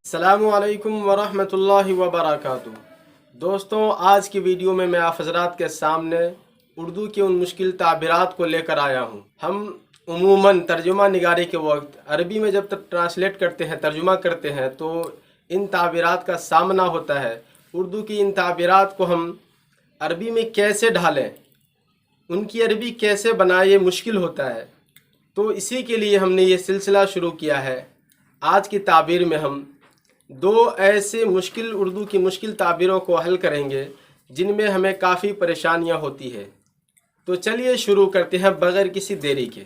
अस्सलामुअलैकुम वरहमतुल्लाहि वबरकातुहू। दोस्तों, आज की वीडियो में मैं आप हज़रात के सामने उर्दू के उन मुश्किल ताबीरात को लेकर आया हूँ। हम उमूमन तर्जुमा निगारी के वक्त अरबी में जब तक ट्रांसलेट करते हैं, तर्जुमा करते हैं, तो इन ताबीरात का सामना होता है। उर्दू की इन ताबीरात को हम अरबी में कैसे ढालें, उनकी अरबी कैसे बनाएं, ये मुश्किल होता है। तो इसी के लिए हमने ये सिलसिला शुरू किया है। आज की ताबीर में हम दो ऐसे मुश्किल उर्दू की मुश्किल ताबीरों को हल करेंगे जिनमें हमें काफ़ी परेशानियां होती है। तो चलिए शुरू करते हैं बग़ैर किसी देरी के।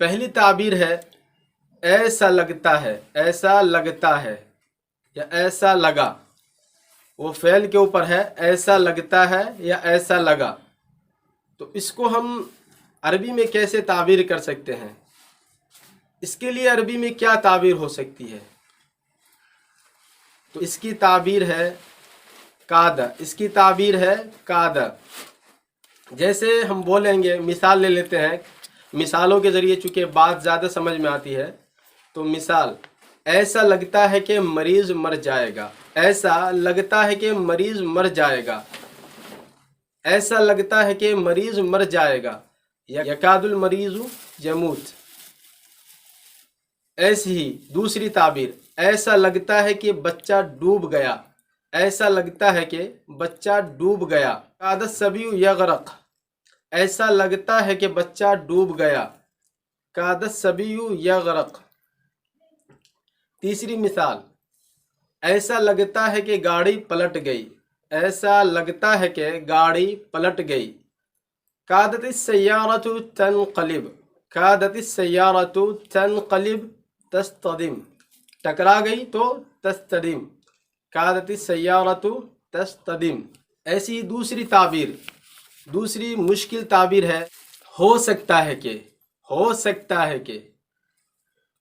पहली ताबीर है ऐसा लगता है, ऐसा लगता है या ऐसा लगा। वो फ़ेल के ऊपर है, ऐसा लगता है या ऐसा लगा। तो इसको हम अरबी में कैसे ताबीर कर सकते हैं? इसके लिए अरबी में क्या ताबीर हो सकती है? तो इसकी ताबीर है कादा। इसकी ताबीर है कादा। जैसे हम बोलेंगे, मिसाल ले लेते हैं। मिसालों के ज़रिए चूँकि बात ज़्यादा समझ में आती है, तो मिसाल, ऐसा लगता है कि मरीज़ मर जाएगा। ऐसा लगता है कि मरीज़ मर जाएगा। ऐसा लगता है कि मरीज़ मर जाएगा। यकादुल मरीज़ु यमूत। ऐसी ही दूसरी ताबीर, ऐसा लगता है कि बच्चा डूब गया। ऐसा लगता है कि बच्चा डूब गया। कादत सबीयु यगरक। ऐसा लगता है कि बच्चा डूब गया। कादत सबीयु यगरक। तीसरी मिसाल, ऐसा लगता है कि गाड़ी पलट गई। ऐसा लगता है कि गाड़ी पलट गई। कादत सय्यारतु तनक़लिब। कादत सय्यारतु तनक़लिब तस्तदिम। टकरा गई तो तस्तदिम। कादती सय्यारतु तस्तदिम। ऐसी दूसरी ताबीर, दूसरी मुश्किल ताबीर है हो सकता है कि। हो सकता है कि।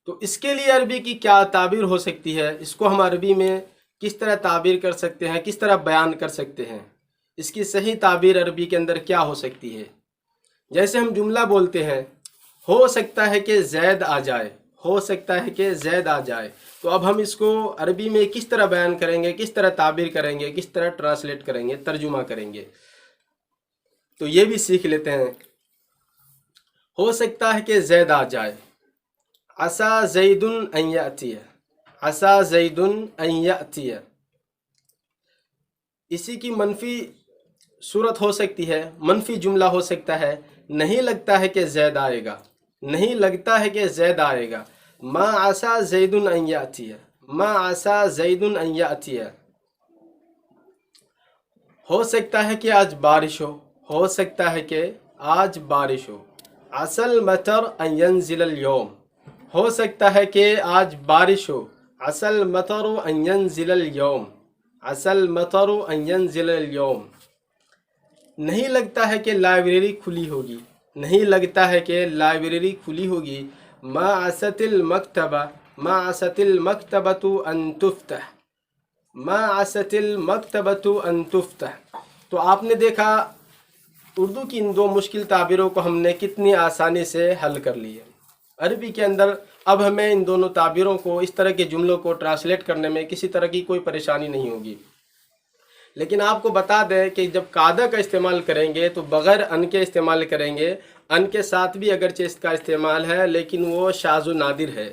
तो इसके लिए अरबी की क्या ताबीर हो सकती है? इसको हम अरबी में किस तरह ताबीर कर सकते हैं, किस तरह बयान कर सकते हैं? इसकी सही ताबीर अरबी के अंदर क्या हो सकती है? जैसे हम जुमला बोलते हैं, हो सकता है कि ज़ैद आ जाए। हो सकता है कि ज़ैद आ जाए। तो अब हम इसको अरबी में किस तरह बयान करेंगे, किस तरह ताबीर करेंगे, किस तरह ट्रांसलेट करेंगे, तर्जुमा करेंगे? तो ये भी सीख लेते हैं। हो सकता है कि ज़ैद आ जाए। असा ज़ैदुन अन यातिया। असा ज़ैदुन अन यातिया। इसी की मनफी सूरत हो सकती है, मनफी जुमला हो सकता है, नहीं लगता है कि ज़ैद आएगा। नहीं लगता है कि ज़ैद आएगा। मा आसा ज़ैदुन अन यातिया। मा आसा ज़ैदुन अन यातिया। हो सकता है कि आज बारिश हो। हो सकता है कि आज बारिश हो। असल मतर अन यंज़िलल यौम। हो सकता है कि आज बारिश हो। असल मतरु अन यंज़िलल यौम। असल मतरु अन यंज़िलल यौम। नहीं लगता है कि लाइब्रेरी खुली होगी। नहीं लगता है कि लाइब्रेरी खुली होगी। मा असतिल मकतबा। मा असतिल मकतबतु अन तुफ्तह। मा असतिल मकतबतु अन तुफ्तह। तो आपने देखा, उर्दू की इन दो मुश्किल ताबीरों को हमने कितनी आसानी से हल कर ली है। अरबी के अंदर अब हमें इन दोनों ताबीरों को, इस तरह के जुमलों को ट्रांसलेट करने में किसी तरह की कोई परेशानी नहीं होगी। लेकिन आपको बता दें कि जब कादा का इस्तेमाल करेंगे तो बग़ैर अन के इस्तेमाल करेंगे। अन के साथ भी अगरचे इसका इस्तेमाल है, लेकिन वो शाज़ व नादिर है।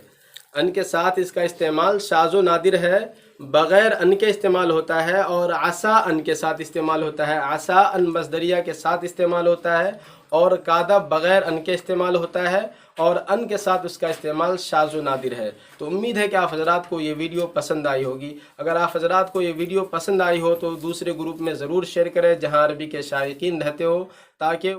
अन के साथ इसका इस्तेमाल शाज़ व नादिर है, बग़ैर अन के इस्तेमाल होता है। और आसा अन के साथ इस्तेमाल होता है। आसा अन मज़दरिया के साथ इस्तेमाल होता है, और कादा बग़ैर अन के इस्तेमाल होता है, और अन के साथ उसका इस्तेमाल शाज़ व नादिर है। तो उम्मीद है कि आप हज़रात को ये वीडियो पसंद आई होगी। अगर आप हज़रात को ये वीडियो पसंद आई हो तो दूसरे ग्रुप में ज़रूर शेयर करें जहाँ अरबी के शायकीन रहते हो, ताकि